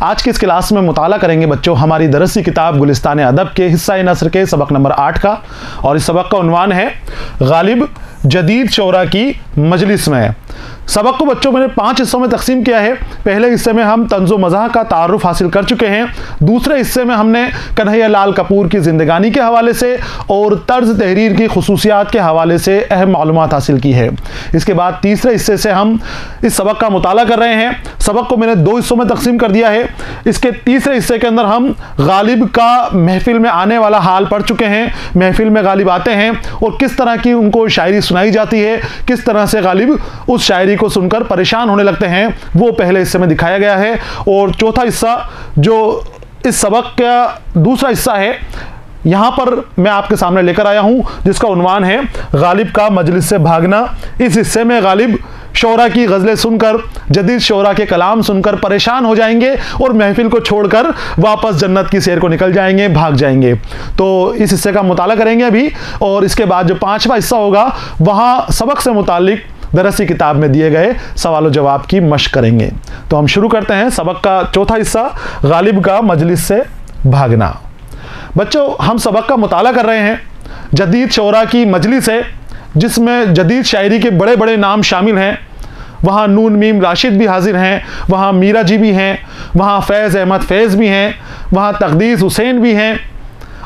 आज की इस क्लास में मुताला करेंगे बच्चों हमारी दरसी किताब गुलिस्तान अदब के हिस्सा नस्र के सबक नंबर 8 का, और इस सबक का उन्वान है गालिब जदीद शोरा की मजलिस में। सबक को बच्चों मैंने 5 हिस्सों में तकसीम किया है। पहले हिस्से में हम तंज़ो मज़ाह का तारुफ हासिल कर चुके हैं। दूसरे हिस्से में हमने कन्हैया लाल कपूर की ज़िंदगानी के हवाले से और तर्ज तहरीर की खुसूसियात के हवाले से अहम मालूमात हासिल की है। इसके बाद तीसरे हिस्से से हम इस सबक का मुताला कर रहे हैं। सबक को मैंने 2 हिस्सों में तकसीम कर दिया है। इसके तीसरे हिस्से के अंदर हम गालिब का महफिल में आने वाला हाल पढ़ चुके हैं। महफिल में गालिब आते हैं और किस तरह की उनको शायरी सुनाई जाती है, किस तरह से गालिब उस शायरी को सुनकर परेशान होने लगते हैं, वो पहले हिस्से में दिखाया गया है। और चौथा हिस्सा जो इस सबक का दूसरा हिस्सा है, यहां पर मैं आपके सामने लेकर आया हूं, जिसका उन्वान है गालिब का मजलिस से भागना। इस हिस्से में गालिब शोरा की गज़लें सुनकर, जदीद शोरा के कलाम सुनकर परेशान हो जाएंगे और महफिल को छोड़कर वापस जन्नत की सैर को निकल जाएंगे, भाग जाएंगे। तो इस हिस्से का मुताला करेंगे अभी, और इसके बाद जो 5वां हिस्सा होगा वहां सबक से मुतालिक दरसी किताब में दिए गए सवाल और जवाब की मशक करेंगे। तो हम शुरू करते हैं सबक का चौथा हिस्सा, गालिब का मजलिस से भागना। बच्चों, हम सबक का मुताला कर रहे हैं जदीद शोरा की मजलिस है, जिसमें जदीद शायरी के बड़े बड़े नाम शामिल हैं। वहाँ नून मीम राशिद भी हाजिर हैं, वहाँ मीरा जी भी हैं, वहाँ फैज़ अहमद फैज़ भी हैं, वहाँ तकदीस हुसैन भी हैं,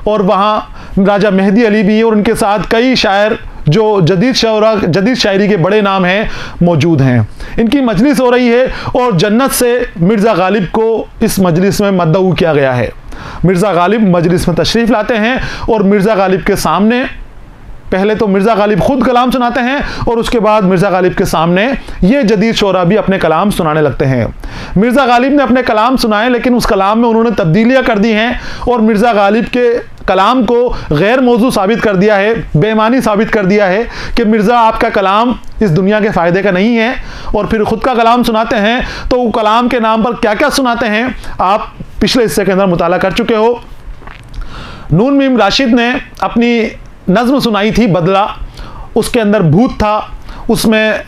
और वहाँ राजा मेहदी अली भी, और उनके साथ कई शायर जो जदीद शायरी के बड़े नाम हैं मौजूद हैं। इनकी मजलिस हो रही है और जन्नत से मिर्ज़ा गालिब को इस मजलिस में मदऊ किया गया है। मिर्ज़ा गालिब मजलिस में तशरीफ़ लाते हैं और मिर्ज़ा गालिब के सामने पहले तो मिर्ज़ा गालिब खुद कलाम सुनाते हैं और उसके बाद मिर्ज़ा गालिब के सामने ये जदीद शोरा भी अपने कलाम सुनाने लगते हैं। मिर्ज़ा गालिब ने अपने कलाम सुनाए, लेकिन उस कलाम में उन्होंने तब्दीलियाँ कर दी हैं और मिर्ज़ा गालिब के कलाम को गैर मौजू साबित कर दिया है, बेईमानी साबित कर दिया है कि मिर्ज़ा आपका कलाम इस दुनिया के फ़ायदे का नहीं है। और फिर ख़ुद का कलाम सुनाते हैं, तो वो कलाम के नाम पर क्या क्या सुनाते हैं आप पिछले हिस्से के अंदर मुताला कर चुके हो। नून मीम राशिद ने अपनी नज़्म सुनाई थी बदला, उसके अंदर भूत था, उसमें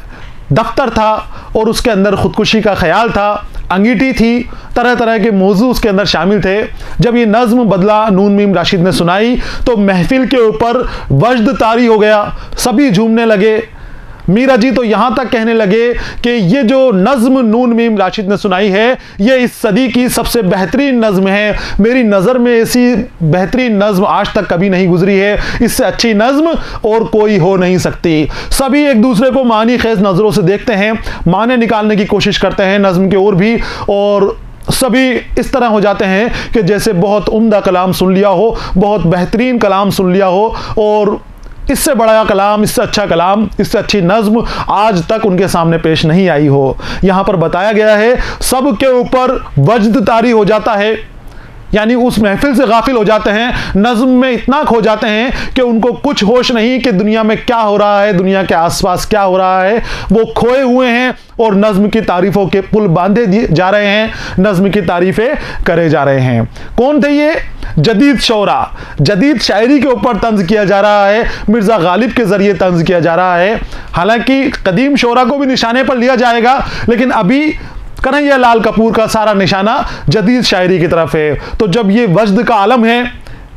दफ्तर था और उसके अंदर ख़ुदकुशी का ख्याल था, अंगीठी थी, तरह तरह के मौजू उसके अंदर शामिल थे। जब ये नज़्म बदला नून मीम राशिद ने सुनाई तो महफिल के ऊपर वजद तारी हो गया, सभी झूमने लगे। मीरा जी तो यहाँ तक कहने लगे कि ये जो नज़्म नून मीम राशिद ने सुनाई है ये इस सदी की सबसे बेहतरीन नज़्म है। मेरी नज़र में ऐसी बेहतरीन नज़्म आज तक कभी नहीं गुजरी है, इससे अच्छी नज़्म और कोई हो नहीं सकती। सभी एक दूसरे को मानी खेज नज़रों से देखते हैं, माने निकालने की कोशिश करते हैं नज़्म के और सभी इस तरह हो जाते हैं कि जैसे बहुत उम्दा कलाम सुन लिया हो, बहुत बेहतरीन कलाम सुन लिया हो, और इससे बड़ा कलाम, इससे अच्छा कलाम, इससे अच्छी नज़्म आज तक उनके सामने पेश नहीं आई हो। यहाँ पर बताया गया है सब के ऊपर वजद तारी हो जाता है, यानी उस महफिल से गाफिल हो जाते हैं, नज़्म में इतना खो जाते हैं कि उनको कुछ होश नहीं कि दुनिया में क्या हो रहा है, दुनिया के आसपास क्या हो रहा है। वो खोए हुए हैं और नज़्म की तारीफ़ों के पुल बांधे जा रहे हैं, नज़्म की तारीफ़ें करे जा रहे हैं। कौन थे ये? जदीद शोरा, जदीद शायरी के ऊपर तंज किया जा रहा है, मिर्ज़ा गालिब के ज़रिए तंज किया जा रहा है। हालांकि कदीम शोरा को भी निशाने पर लिया जाएगा, लेकिन अभी कन्हैया लाल कपूर का सारा निशाना जदीद शायरी की तरफ है। तो जब ये वजद का आलम है,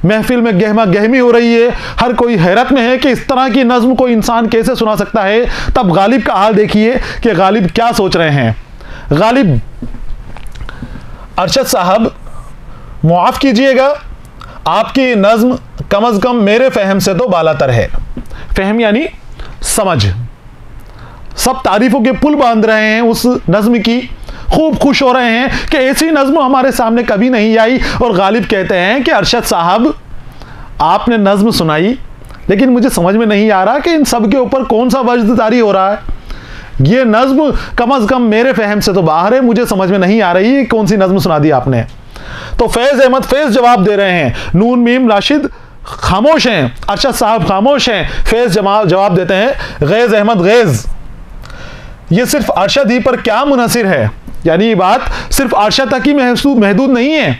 महफिल में गहमा गहमी हो रही है, हर कोई हैरत में है कि इस तरह की नज़्म को इंसान कैसे सुना सकता है, तब गालिब का हाल देखिए कि गालिब क्या सोच रहे हैं। गालिब, अरशद साहब मुआफ़ कीजिएगा, आपकी नज़्म कम अज़ कम मेरे फ़हम से तो बालातर है। फ़हम यानी समझ। सब तारीफ़ों के पुल बांध रहे हैं उस नज़्म की, खूब खुश हो रहे हैं कि ऐसी नज़्म हमारे सामने कभी नहीं आई। और गालिब कहते हैं कि अरशद साहब आपने नज़्म सुनाई, लेकिन मुझे समझ में नहीं आ रहा कि इन सब के ऊपर कौन सा वजद तारी हो रहा है। ये नज़्म कम अज़ कम मेरे फ़हम से तो बाहर है, मुझे समझ में नहीं आ रही कौन सी नज़्म सुना दी आपने। तो फैज़ अहमद फैज़ जवाब दे रहे हैं, नून मीम राशिद खामोश हैं, अरशद साहब खामोश हैं। फैज़ जवाब देते हैं, गैज़ अहमद गैज़, ये सिर्फ अरशद ही पर क्या मुनहसिर है, यानी ये बात सिर्फ अरशद तक ही महदूद नहीं है।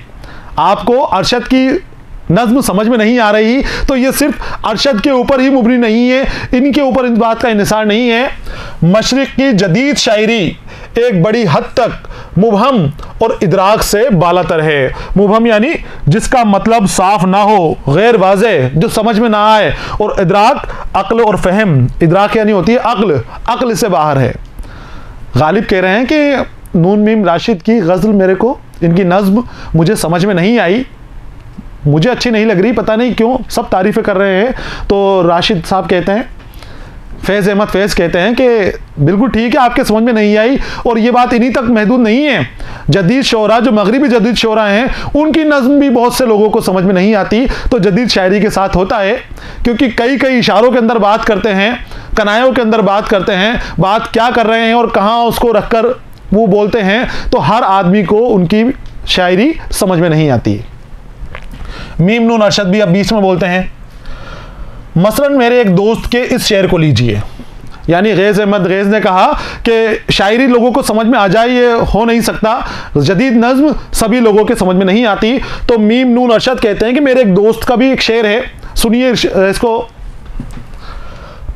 आपको अरशद की नज़्म समझ में नहीं आ रही तो ये सिर्फ अरशद के ऊपर ही मुबनी नहीं है, इनके ऊपर इस बात का इन्हिसार नहीं है। मशरिक़ की जदीद शायरी एक बड़ी हद तक मुबहम और इदराक से बालातर है। मुबहम यानी जिसका मतलब साफ ना हो, गैर वाज़े, जो समझ में ना आए, और इदराक अक्ल और फहम, इदराक यानी होती है अक्ल, अक्ल से बाहर है। गालिब कह रहे हैं कि नून मीम राशिद की गज़ल मेरे को, इनकी नज़्म मुझे समझ में नहीं आई, मुझे अच्छी नहीं लग रही, पता नहीं क्यों, सब तारीफ़ें कर रहे हैं। तो राशिद साहब कहते हैं, फैज़ अहमद फैज़ कहते हैं कि बिल्कुल ठीक है, आपके समझ में नहीं आई। और ये बात इन्हीं तक महदूद नहीं है, जदीद शोरा, जो मगरिबी जदीद शोरा हैं, उनकी नज़्म भी बहुत से लोगों को समझ में नहीं आती। तो जदीद शायरी के साथ होता है, क्योंकि कई कई इशारों के अंदर बात करते हैं, कनायों के अंदर बात करते हैं, बात क्या कर रहे हैं और कहाँ उसको रखकर वो बोलते हैं, तो हर आदमी को उनकी शायरी समझ में नहीं आती। मीम नून अरशद भी अब बीच में बोलते हैं। मसलन मेरे एक दोस्त के इस शेर को लीजिए, यानी गैज़ अहमद गैज़ ने कहा कि शायरी लोगों को समझ में आ जाए, ये हो नहीं सकता, जदीद नज़्म सभी लोगों के समझ में नहीं आती। तो मीम नून अरशद कहते हैं कि मेरे एक दोस्त का भी एक शेर है, सुनिए इसको।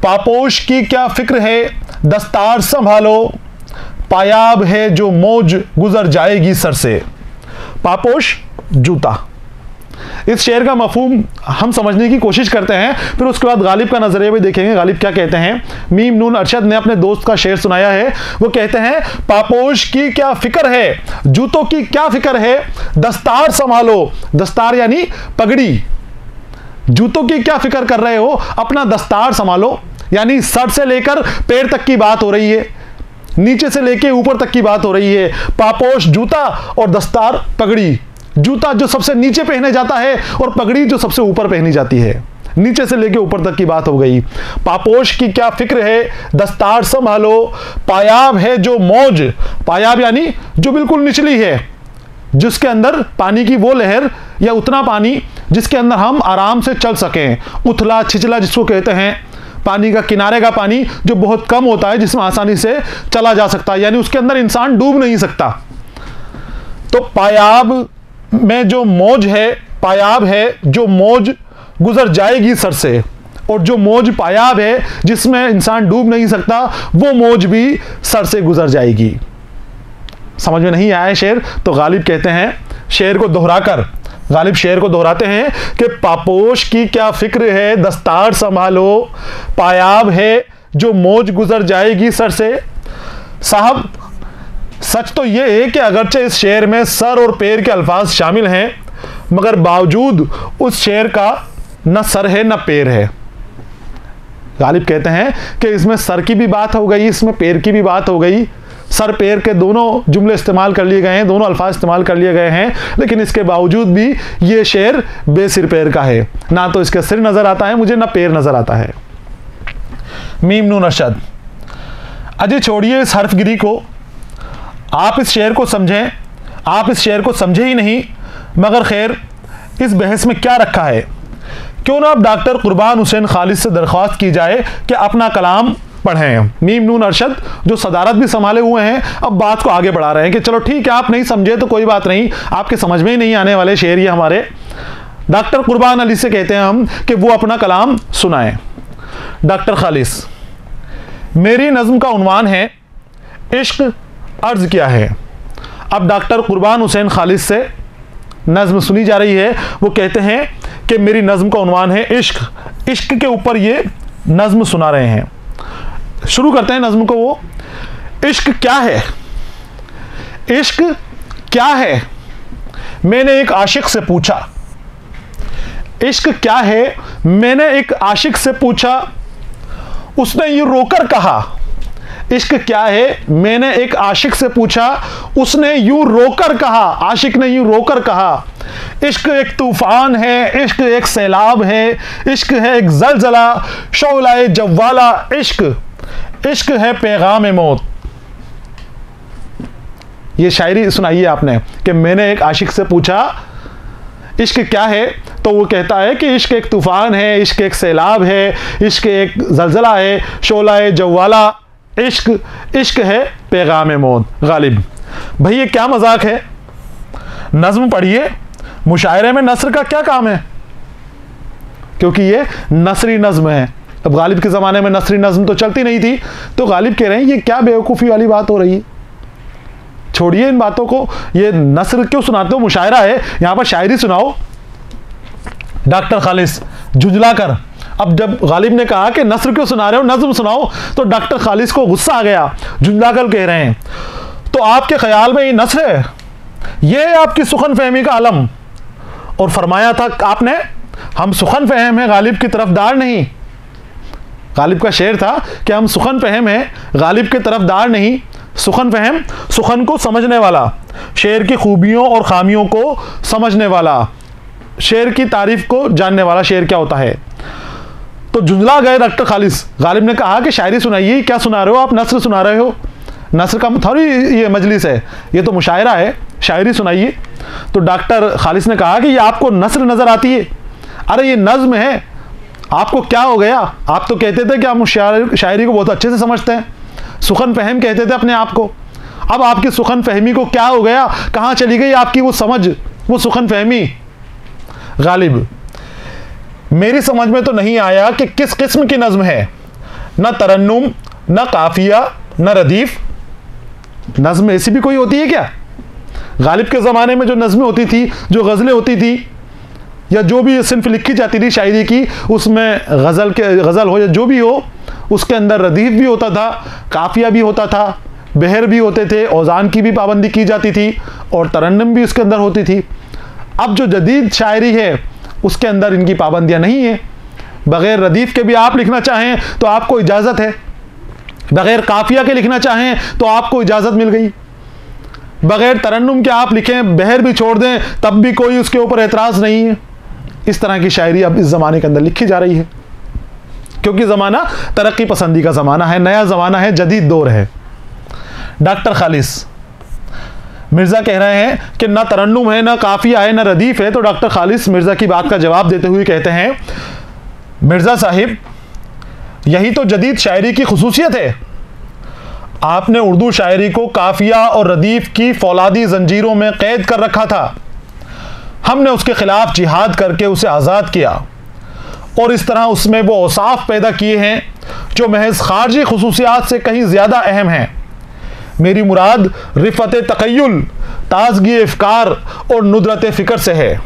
पापोश की क्या फिक्र है, दस्तार संभालो, पायाब है जो मौज गुजर जाएगी सर से। पापोश जूता। इस शेर का मफहूम हम समझने की कोशिश करते हैं, फिर उसके बाद गालिब का नजरिया भी देखेंगे, गालिब क्या कहते हैं। मीम नून अरशद ने अपने दोस्त का शेर सुनाया है, वो कहते हैं पापोश की क्या फिक्र है, जूतों की क्या फिक्र है, दस्तार संभालो, दस्तार यानी पगड़ी, जूतों की क्या फिक्र कर रहे हो, अपना दस्तार संभालो, यानी सर से लेकर पैर तक की बात हो रही है, नीचे से लेकर ऊपर तक की बात हो रही है। पापोश जूता और दस्तार पगड़ी, जूता जो सबसे नीचे पहने जाता है और पगड़ी जो सबसे ऊपर पहनी जाती है, नीचे से लेके ऊपर तक की बात हो गई। पापोश की क्या फिक्र है, दस्तार संभालो, पायाब है जो मौज, पायाब यानी जो बिल्कुल निचली है, जिसके अंदर पानी की वो लहर या उतना पानी जिसके अंदर हम आराम से चल सकें, उथला छिचला जिसको कहते हैं, पानी का किनारे का पानी जो बहुत कम होता है, जिसमें आसानी से चला जा सकता है, यानी उसके अंदर इंसान डूब नहीं सकता। तो पायाब में जो मौज है, पायाब है जो मौज गुजर जाएगी सर से, और जो मौज पायाब है जिसमें इंसान डूब नहीं सकता, वो मौज भी सर से गुजर जाएगी। समझ में नहीं आया शेर? तो गालिब कहते हैं, शेर को दोहराकर गालिब शेर को दोहराते हैं कि पापोश की क्या फिक्र है, दस्तार संभालो, पायाब है जो मौज गुजर जाएगी सर से। साहब सच तो यह है कि अगरचे इस शेर में सर और पैर के अल्फाज शामिल हैं, मगर बावजूद उस शेर का न सर है न पैर है। गालिब कहते हैं कि इसमें सर की भी बात हो गई, इसमें पैर की भी बात हो गई, सर पैर के दोनों जुमले इस्तेमाल कर लिए गए हैं, दोनों अल्फाज इस्तेमाल कर लिए गए हैं, लेकिन इसके बावजूद भी ये शेर बेसिर पैर का है, ना तो इसके सिर नजर आता है मुझे, ना पैर नजर आता है। मीम नून अरशद। अजय छोड़िए इस हर्फगिरी को, आप इस शेर को समझें, आप इस शेर को समझे ही नहीं, मगर खैर इस बहस में क्या रखा है, क्यों ना अब डॉक्टर कुर्बान हुसैन खालिद से दरख्वास्त की जाए कि अपना कलाम पढ़ें। मीम नून अरशद जो सदारत भी संभाले हुए हैं, अब बात को आगे बढ़ा रहे हैं कि चलो ठीक है, आप नहीं समझे तो कोई बात नहीं, आपके समझ में ही नहीं आने वाले शेर ये हमारे। डॉक्टर कुर्बान अली से कहते हैं हम कि वो अपना कलाम सुनाएं। डॉक्टर खालिद, मेरी नज़्म का उन्वान है इश्क अर्ज क्या है। अब डॉक्टर कुर्बान हुसैन खालिद से नज़्म सुनी जा रही है, वो कहते हैं कि मेरी नज़्म का उन्वान है इश्क। इश्क के ऊपर ये नज़्म सुना रहे हैं। शुरू करते हैं नज़्म को। वो इश्क क्या है, इश्क क्या है, मैंने एक आशिक से पूछा। इश्क क्या है, मैंने एक आशिक से पूछा, उसने यूं रोकर कहा। इश्क क्या है, मैंने एक आशिक से पूछा, उसने यूं रोकर कहा, आशिक ने यूं रोकर कहा। इश्क एक तूफान है, इश्क एक सैलाब है, इश्क है एक जलजला, शौलाए जवाला, इश्क इश्क है पैगाम मौत। ये शायरी सुनाइए आपने कि मैंने एक आशिक से पूछा इश्क क्या है, तो वो कहता है कि इश्क एक तूफान है, इश्क एक सैलाब है, इश्क एक जलजला है, शौलाए जवाला, इश्क इश्क है पैगाम मौत। गालिब भाई ये क्या मजाक है, नज़्म पढ़िए, मुशायरे में नस्र का क्या काम है, क्योंकि ये नसरी नज़्म है। अब गालिब के ज़माने में नसरी नज़्म तो चलती नहीं थी, तो गालिब कह रहे हैं ये क्या बेवकूफ़ी वाली बात हो रही है। छोड़िए इन बातों को, ये नस्र क्यों सुनाते हो, मुशायरा है, यहां पर शायरी सुनाओ। डॉक्टर खालिस झुंझलाकर, अब जब गालिब ने कहा कि नस्र क्यों सुना रहे हो, नज्म सुनाओ, तो डॉक्टर खालिस को गुस्सा आ गया, झुंझलाकर कह रहे हैं तो आपके ख्याल में ये नस्र है, ये है आपकी सुखन फहमी का अलम। और फरमाया था आपने, हम सुखन फहम हैं, गालिब की तरफदार नहीं। गालिब का शेर था कि हम सुखन फहम हैं, गालिब के तरफदार नहीं। सुखन फहम, सुखन को समझने वाला, शेर की खूबियों और खामियों को समझने वाला, शेर की तारीफ को जानने वाला, शेर क्या होता है। तो झुंझला गए डॉक्टर खालिस। गालिब ने कहा कि शायरी सुनाइए, क्या सुना रहे हो आप, नस्र सुना रहे हो, नस्र का थोड़ी ये मजलिस है, ये तो मुशायरा है, शायरी सुनाइए। तो डॉक्टर खालिस ने कहा कि ये आपको नस्र नजर आती है, अरे ये नज्म है, आपको क्या हो गया, आप तो कहते थे कि आप शायरी को बहुत अच्छे से समझते हैं, सुखन फहम कहते थे अपने आप को, अब आपकी सुखन फहमी को क्या हो गया, कहाँ चली गई आपकी वो समझ, वो सुखन फहमी। गालिब, मेरी समझ में तो नहीं आया कि किस किस्म की नज्म है, न तरन्नुम, न काफिया, न रदीफ। नज्म ऐसी भी कोई होती है क्या? गालिब के ज़माने में जो नज़में होती थी, जो गज़लें होती थी, या जो भी सिन्फ लिखी जाती थी शायरी की, उसमें गज़ल हो या जो भी हो, उसके अंदर रदीफ भी होता था, काफिया भी होता था, बहर भी होते थे, औज़ान की भी पाबंदी की जाती थी और तरन्नुम भी उसके अंदर होती थी। अब जो जदीद शायरी है उसके अंदर इनकी पाबंदियाँ नहीं है। बग़ैर रदीफ के भी आप लिखना चाहें तो आपको इजाज़त है, बग़ैर काफिया के लिखना चाहें तो आपको इजाज़त मिल गई, बग़ैर तरन्नुम के आप लिखें, बहर भी छोड़ दें तब भी कोई उसके ऊपर एतराज़ नहीं है। इस तरह की शायरी अब इस ज़माने के अंदर लिखी जा रही है, क्योंकि ज़माना तरक्की पसंदी का ज़माना है, नया ज़माना है, जदीद दौर है। डॉक्टर खालिस मिर्ज़ा कह रहे हैं कि ना तरन्नुम है, ना काफिया है, ना रदीफ है। तो डॉक्टर खालिस मिर्ज़ा की बात का जवाब देते हुए कहते हैं, मिर्ज़ा साहिब, यही तो जदीद शायरी की खुसूसियत है। आपने उर्दू शायरी को काफिया और रदीफ की फौलादी जंजीरों में कैद कर रखा था, हमने उसके खिलाफ जिहाद करके उसे आज़ाद किया और इस तरह उसमें वो औसाफ पैदा किए हैं जो महज खारजी खुसूसियात से कहीं ज़्यादा अहम हैं। मेरी मुराद रिफ़त तक़य्युल, ताज़गी इफ़कार और नुदरत फ़िक्र से है।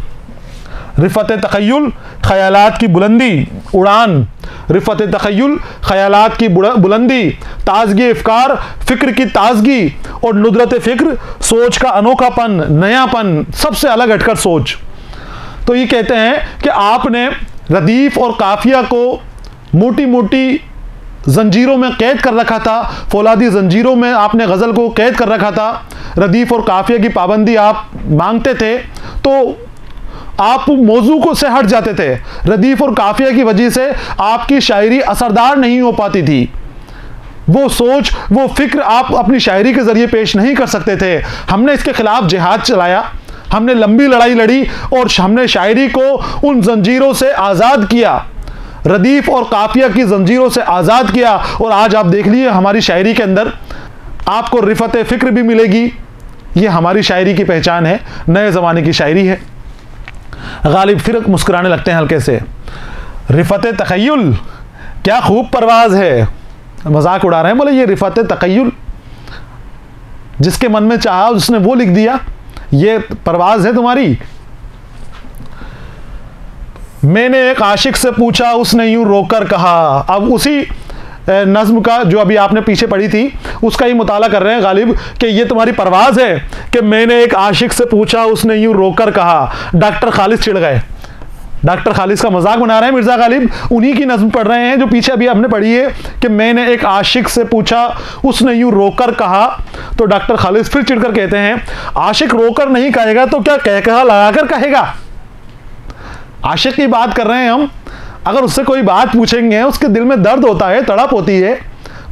रिफ़त तख़य्युल, ख़यालात की बुलंदी, उड़ान, रिफ़त तख़य्युल, ख़यालात की बुलंदी, ताज़गी इफ़कार, फ़िक्र की ताज़गी और नुदरत फ़िक्र, सोच का अनोखापन, नयापन, सबसे अलग हटकर सोच। तो ये कहते हैं कि आपने रदीफ़ और काफिया को मोटी मोटी जंजीरों में कैद कर रखा था, फौलादी जंजीरों में आपने गज़ल को कैद कर रखा था। रदीफ़ और काफिया की पाबंदी आप मांगते थे तो आप मौजू को से हट जाते थे, रदीफ़ और काफिया की वजह से आपकी शायरी असरदार नहीं हो पाती थी, वो सोच, वो फिक्र आप अपनी शायरी के ज़रिए पेश नहीं कर सकते थे। हमने इसके खिलाफ जिहाद चलाया, हमने लंबी लड़ाई लड़ी और हमने शायरी को उन जंजीरों से आज़ाद किया, रदीफ़ और काफिया की जंजीरों से आज़ाद किया। और आज आप देख लीजिए हमारी शायरी के अंदर आपको रिफ़त फ़िक्र भी मिलेगी, ये हमारी शायरी की पहचान है, नए ज़माने की शायरी है। गालिब फिर मुस्कुराने लगते हैं हल्के से, रिफ़त तख़य्युल, क्या खूब परवाज़ है, मजाक उड़ा रहे हैं, बोले ये रिफ़त तख़य्युल, जिसके मन में चाहा उसने वो लिख दिया, ये परवाज़ है तुम्हारी। मैंने एक आशिक से पूछा, उसने यूं रोकर कहा। अब उसी नज़्म का जो अभी आपने पीछे पढ़ी थी उसका ही मुताला कर रहे हैं गालिब कि ये तुम्हारी परवाज़ है कि मैंने एक आशिक से पूछा, उसने यूं रोकर कहा। डॉक्टर खालिस चिढ़ गए, डॉक्टर खालिस का मजाक बना रहे हैं मिर्ज़ा गालिब, उन्हीं की नज़्म पढ़ रहे हैं जो पीछे अभी हमने पढ़ी है कि मैंने एक आशिक से पूछा, उसने यूं रोकर कहा। तो डॉक्टर खालिस फिर चिढ़कर कहते हैं, आशिक रोकर नहीं कहेगा तो क्या कह लगाकर कहेगा। आशिक की बात कर रहे हैं हम, अगर उससे कोई बात पूछेंगे, उसके दिल में दर्द होता है, तड़प होती है,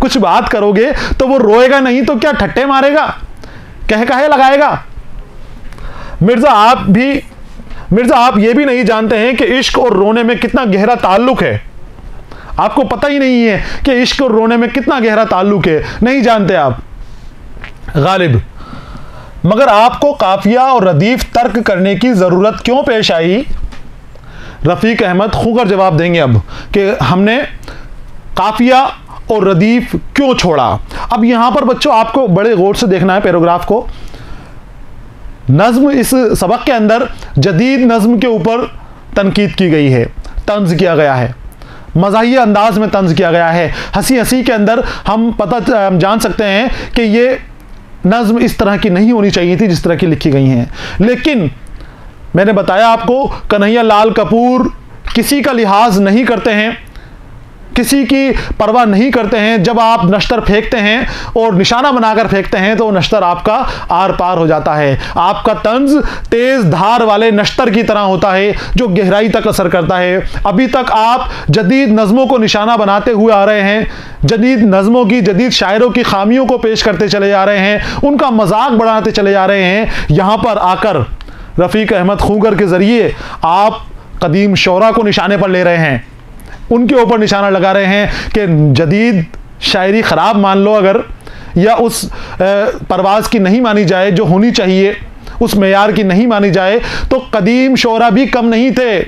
कुछ बात करोगे तो वो रोएगा नहीं तो क्या ठट्टे मारेगा, कहे लगाएगा। मिर्ज़ा आप ये भी नहीं जानते हैं कि इश्क और रोने में कितना गहरा ताल्लुक है। आपको पता ही नहीं है कि इश्क और रोने में कितना गहरा ताल्लुक है, नहीं जानते आप। गालिब, मगर आपको काफिया और रदीफ तर्क करने की ज़रूरत क्यों पेश आई? रफ़ीक अहमद खूकर जवाब देंगे अब कि हमने काफिया और रदीफ क्यों छोड़ा। अब यहां पर बच्चों आपको बड़े गौर से देखना है पैराग्राफ को। नज़्म इस सबक के अंदर जदीद नज़्म के ऊपर तनकीद की गई है, तंज किया गया है, मज़ाहिया अंदाज में तंज किया गया है। हंसी हंसी के अंदर हम जान सकते हैं कि ये नज़्म इस तरह की नहीं होनी चाहिए थी जिस तरह की लिखी गई हैं। लेकिन मैंने बताया आपको, कन्हैया लाल कपूर किसी का लिहाज नहीं करते हैं, किसी की परवाह नहीं करते हैं। जब आप नश्तर फेंकते हैं और निशाना बनाकर फेंकते हैं तो नश्तर आपका आर पार हो जाता है। आपका तंज तेज धार वाले नश्तर की तरह होता है जो गहराई तक असर करता है। अभी तक आप जदीद नज़्मों को निशाना बनाते हुए आ रहे हैं, जदीद नज़्मों की, जदीद शायरों की खामियों को पेश करते चले जा रहे हैं, उनका मजाक बढ़ाते चले जा रहे हैं। यहाँ पर आकर रफ़ीक अहमद खूंगर के ज़रिए आप कदीम शोरा को निशाने पर ले रहे हैं, उनके ऊपर निशाना लगा रहे हैं कि जदीद शायरी ख़राब मान लो अगर, या उस परवाज़ की नहीं मानी जाए जो होनी चाहिए, उस मेयार की नहीं मानी जाए, तो कदीम शोरा भी कम नहीं थे।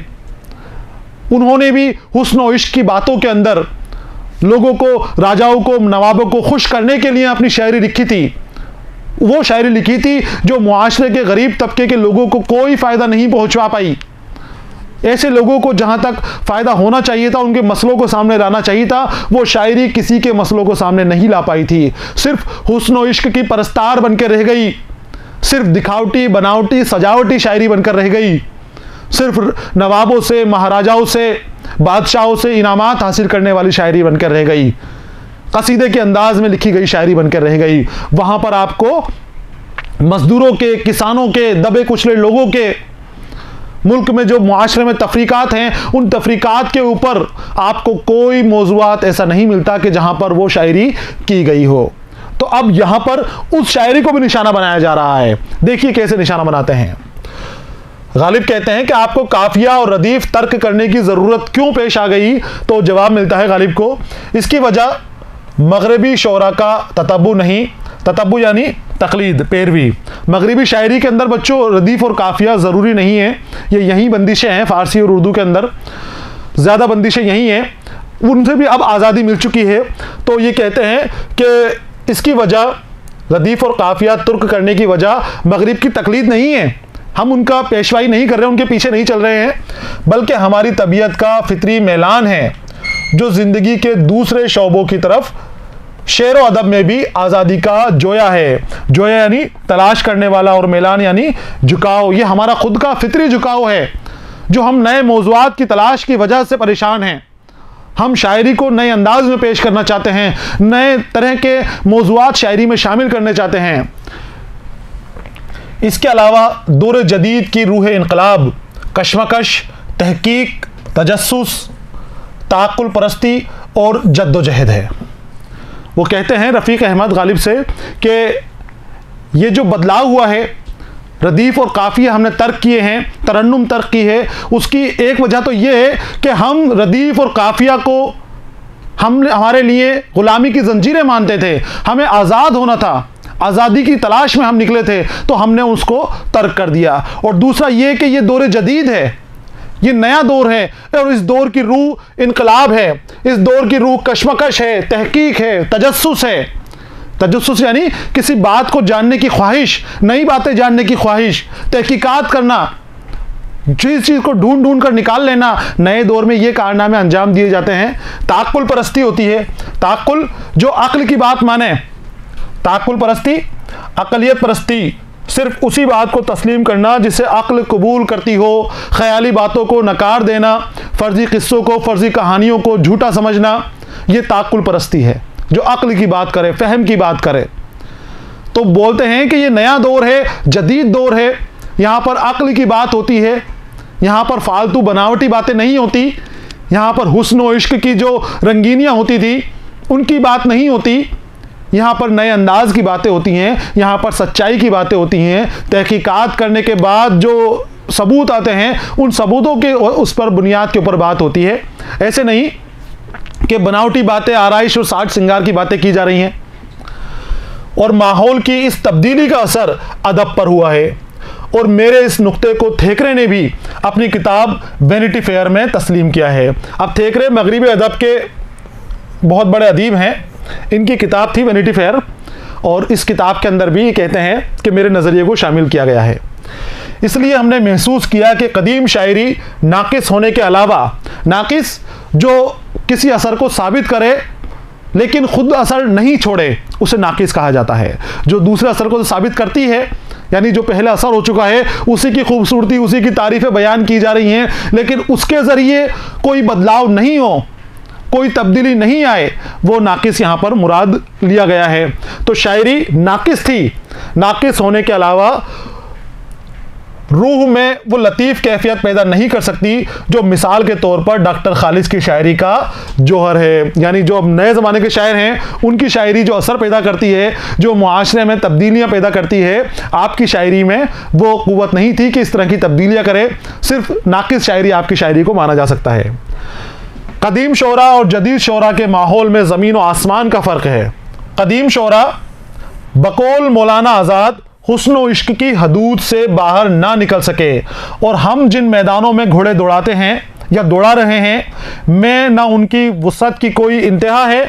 उन्होंने भी हुस्न और इश्क की बातों के अंदर लोगों को, राजाओं को, नवाबों को खुश करने के लिए अपनी शायरी लिखी थी। वो शायरी लिखी थी जो मुआशरे के गरीब तबके के लोगों को कोई फ़ायदा नहीं पहुंचा पाई। ऐसे लोगों को जहां तक फ़ायदा होना चाहिए था, उनके मसलों को सामने लाना चाहिए था, वो शायरी किसी के मसलों को सामने नहीं ला पाई थी। सिर्फ हुस्न और इश्क की परस्तार बन के रह गई, सिर्फ दिखावटी, बनावटी, सजावटी शायरी बनकर रह गई, सिर्फ नवाबों से, महाराजाओं से, बादशाहों से इनामात हासिल करने वाली शायरी बनकर रह गई, कसीदे के अंदाज में लिखी गई शायरी बनकर रह गई। वहां पर आपको मजदूरों के, किसानों के, दबे कुचले लोगों के, मुल्क में जो मुआशरे में तफरीकात हैं, उन तफरीकात के ऊपर आपको कोई मौज़ूआत ऐसा नहीं मिलता कि जहां पर वो शायरी की गई हो। तो अब यहां पर उस शायरी को भी निशाना बनाया जा रहा है। देखिए कैसे निशाना बनाते हैं। गालिब कहते हैं कि आपको काफिया और रदीफ तर्क करने की ज़रूरत क्यों पेश आ गई, तो जवाब मिलता है गालिब को, इसकी वजह मगरबी शोरा का ततब्बु नहीं, ततब्बु यानी तकलीद, पैरवी। मगरबी शायरी के अंदर बच्चों रदीफ और काफिया ज़रूरी नहीं है, ये यही बंदिशें हैं, फ़ारसी और उर्दू के अंदर ज़्यादा बंदिशें यही हैं, उनसे भी अब आज़ादी मिल चुकी है। तो ये कहते हैं कि इसकी वजह, रदीफ और काफिया तुर्क करने की वजह मगरिब की तकलीद नहीं है, हम उनका पेशवाई नहीं कर रहे, उनके पीछे नहीं चल रहे हैं, बल्कि हमारी तबीयत का फितरी मैलान है जो ज़िंदगी के दूसरे शोबों की तरफ शेर व अदब में भी आज़ादी का जोया है। जोया यानी तलाश करने वाला और मैलान यानी झुकाव। ये हमारा खुद का फितरी झुकाव है जो हम नए मौज़ूआत की तलाश की वजह से परेशान हैं। हम शायरी को नए अंदाज में पेश करना चाहते हैं, नए तरह के मौज़ूआत शायरी में शामिल करने चाहते हैं। इसके अलावा दौर जदीद की रूह इनकलाब, कशमकश, तहकीक, तजस्सुस, ताक़ुल परस्ती और जद्दोजहद है। वो कहते हैं रफ़ीक अहमद गालिब से कि ये जो बदलाव हुआ है, रदीफ़ और काफ़िया हमने तर्क किए हैं, तरन्नुम तर्क की है, उसकी एक वजह तो ये है कि हम रदीफ़ और काफ़िया को हमारे लिए ग़ुलामी की ज़ंजीरें मानते थे, हमें आज़ाद होना था, आज़ादी की तलाश में हम निकले थे, तो हमने उसको तर्क कर दिया। और दूसरा ये कि ये दौर जदीद है, ये नया दौर है और इस दौर की रूह इनकलाब है, इस दौर की रूह कशमकश है, तहकीक है, तजस्सुस है। तजस्सुस यानी किसी बात को जानने की ख्वाहिश, नई बातें जानने की ख्वाहिश, तहकीकात करना, चीज़ को ढूंढ ढूंढ कर निकाल लेना। नए दौर में ये कारनामे अंजाम दिए जाते हैं। ताक़ुल परस्ती होती है, ताक़ुल जो अक्ल की बात माने, ताक़ुल परस्ती, अक़लियत परस्ती, सिर्फ उसी बात को तस्लीम करना जिसे अक्ल कबूल करती हो, ख़याली बातों को नकार देना, फ़र्ज़ी क़िस्सों को, फ़र्ज़ी कहानियों को झूठा समझना, ये ताक़ुल परस्ती है जो अक्ल की बात करे, फ़हम की बात करे। तो बोलते हैं कि ये नया दौर है, जदीद दौर है, यहाँ पर अक्ल की बात होती है, यहाँ पर फालतू बनावटी बातें नहीं होती, यहाँ पर हुस्न और इश्क की जो रंगीनियाँ होती थी उनकी बात नहीं होती, यहाँ पर नए अंदाज की बातें होती हैं, यहाँ पर सच्चाई की बातें होती हैं। तहकीकात करने के बाद जो सबूत आते हैं उन सबूतों के उस पर बुनियाद के ऊपर बात होती है। ऐसे नहीं कि बनावटी बातें, आराइश और साज सिंगार की बातें की जा रही हैं। और माहौल की इस तब्दीली का असर अदब पर हुआ है और मेरे इस नुक्ते को थेकरे ने भी अपनी किताब वैनिटी फेयर में तस्लीम किया है। अब थेकरे मगरिबी अदब के बहुत बड़े अदीब हैं, इनकी किताब थी वैनिटी फेयर और इस किताब के अंदर भी कहते हैं कि मेरे नज़रिए को शामिल किया गया है। इसलिए हमने महसूस किया कि कदीम शायरी नाकिस होने के अलावा, नाकिस जो किसी असर को साबित करे लेकिन खुद असर नहीं छोड़े, उसे नाकिस कहा जाता है। जो दूसरे असर को साबित करती है, यानी जो पहला असर हो चुका है उसी की खूबसूरती, उसी की तारीफ़ें बयान की जा रही हैं, लेकिन उसके ज़रिए कोई बदलाव नहीं हो, कोई तब्दीली नहीं आए, वो नाकिस यहाँ पर मुराद लिया गया है। तो शायरी नाकिस थी। नाकिस होने के अलावा रूह में वो लतीफ़ कैफियत पैदा नहीं कर सकती जो मिसाल के तौर पर डॉक्टर खालिद की शायरी का जौहर है। यानी जो नए ज़माने के शायर हैं, उनकी शायरी जो असर पैदा करती है, जो मुआशरे में तब्दीलियाँ पैदा करती है, आपकी शायरी में वो क़ुव्वत नहीं थी कि इस तरह की तब्दीलियाँ करे। सिर्फ नाकिस शायरी आपकी शायरी को माना जा सकता है। कदीम शोरा और जदीद शोरा के माहौल में ज़मीन और आसमान का फ़र्क है। कदीम शोरा बकौल मौलाना आज़ाद हुस्न व इश्क की हदूद से बाहर ना निकल सके, और हम जिन मैदानों में घोड़े दौड़ाते हैं या दौड़ा रहे हैं, में ना उनकी वुसअत की कोई इंतहा है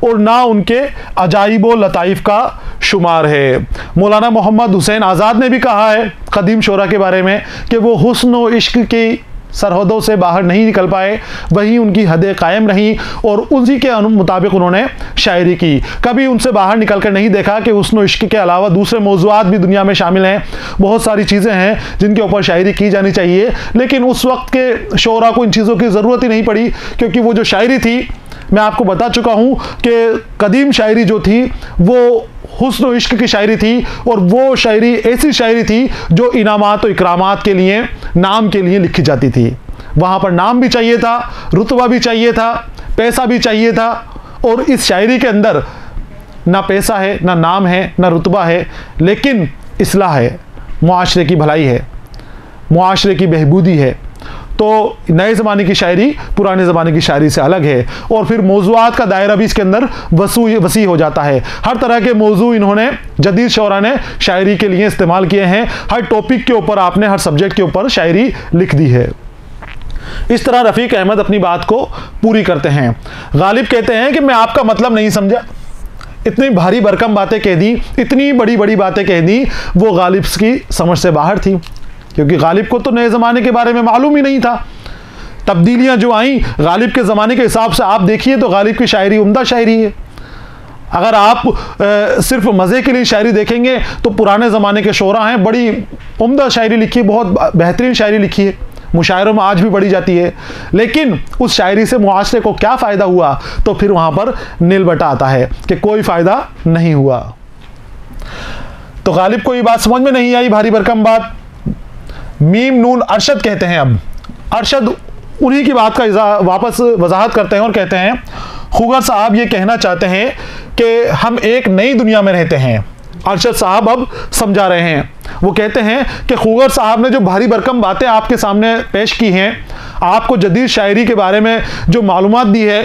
और ना उनके अजाइब व लताइफ का शुमार है। मौलाना मोहम्मद हुसैन आज़ाद ने भी कहा है कदीम शोरा के बारे में कि वो हुस्न व इश्क की सरहदों से बाहर नहीं निकल पाए, वहीं उनकी हदें कायम रहीं और उसी के मुताबिक उन्होंने शायरी की। कभी उनसे बाहर निकल कर नहीं देखा कि हुस्न इश्क के अलावा दूसरे मौज़ूआत भी दुनिया में शामिल हैं। बहुत सारी चीज़ें हैं जिनके ऊपर शायरी की जानी चाहिए, लेकिन उस वक्त के शोरा को इन चीज़ों की ज़रूरत ही नहीं पड़ी, क्योंकि वो जो शायरी थी, मैं आपको बता चुका हूँ कि कदीम शायरी जो थी वो हुस्न इश्क की शायरी थी, और वो शायरी ऐसी शायरी थी जो इनामात और इकरामात के लिए, नाम के लिए लिखी जाती थी। वहाँ पर नाम भी चाहिए था, रुतबा भी चाहिए था, पैसा भी चाहिए था, और इस शायरी के अंदर ना पैसा है, ना नाम है, ना रुतबा है, लेकिन इस्लाह है, मुआशरे की भलाई है, मुआशरे की बहबूदी है। तो नए ज़माने की शायरी पुराने ज़माने की शायरी से अलग है, और फिर मौज़ूआत का दायरा भी इसके अंदर वसी हो जाता है। हर तरह के मौजू इन्होंने जदीद शोरा ने शायरी के लिए इस्तेमाल किए हैं। हर टॉपिक के ऊपर आपने, हर सब्जेक्ट के ऊपर शायरी लिख दी है। इस तरह रफ़ीक अहमद अपनी बात को पूरी करते हैं। गालिब कहते हैं कि मैं आपका मतलब नहीं समझा, इतनी भारी भरकम बातें कह दी, इतनी बड़ी बड़ी बातें कह दी, वो गालिब की समझ से बाहर थी, क्योंकि गालिब को तो नए ज़माने के बारे में मालूम ही नहीं था। तब्दीलियाँ जो आई गालिब के ज़माने के हिसाब से आप देखिए तो गालिब की शायरी उम्दा शायरी है। अगर आप सिर्फ मज़े के लिए शायरी देखेंगे तो पुराने ज़माने के शोरा हैं, बड़ी उम्दा शायरी लिखी है, बहुत बेहतरीन शायरी लिखी है, मुशायरों में आज भी पढ़ी जाती है। लेकिन उस शायरी से मुआशरे को क्या फ़ायदा हुआ, तो फिर वहाँ पर नील बटा आता है कि कोई फ़ायदा नहीं हुआ। तो गालिब को ये बात समझ में नहीं आई, भारी भरकम बात। मीम नून अरशद कहते हैं। अब अरशद उन्हीं की बात का वापस वजाहत करते हैं और कहते हैं, खुगर साहब ये कहना चाहते हैं कि हम एक नई दुनिया में रहते हैं। अरशद साहब अब समझा रहे हैं, वो कहते हैं कि खुगर साहब ने जो भारी भरकम बातें आपके सामने पेश की हैं, आपको जदीद शायरी के बारे में जो मालूमात दी है,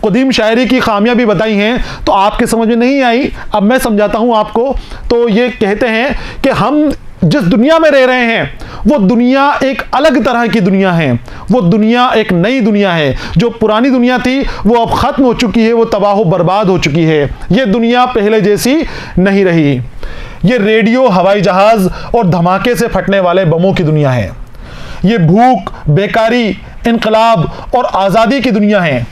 कदीम शायरी की खामियां भी बताई हैं, तो आपके समझ में नहीं आई। अब मैं समझाता हूं आपको। तो ये कहते हैं कि हम जिस दुनिया में रह रहे हैं वो दुनिया एक अलग तरह की दुनिया है, वो दुनिया एक नई दुनिया है। जो पुरानी दुनिया थी वो अब ख़त्म हो चुकी है, वो तबाह बर्बाद हो चुकी है। ये दुनिया पहले जैसी नहीं रही। ये रेडियो, हवाई जहाज़ और धमाके से फटने वाले बमों की दुनिया है। ये भूख, बेकारी, इनकलाब और आज़ादी की दुनिया है।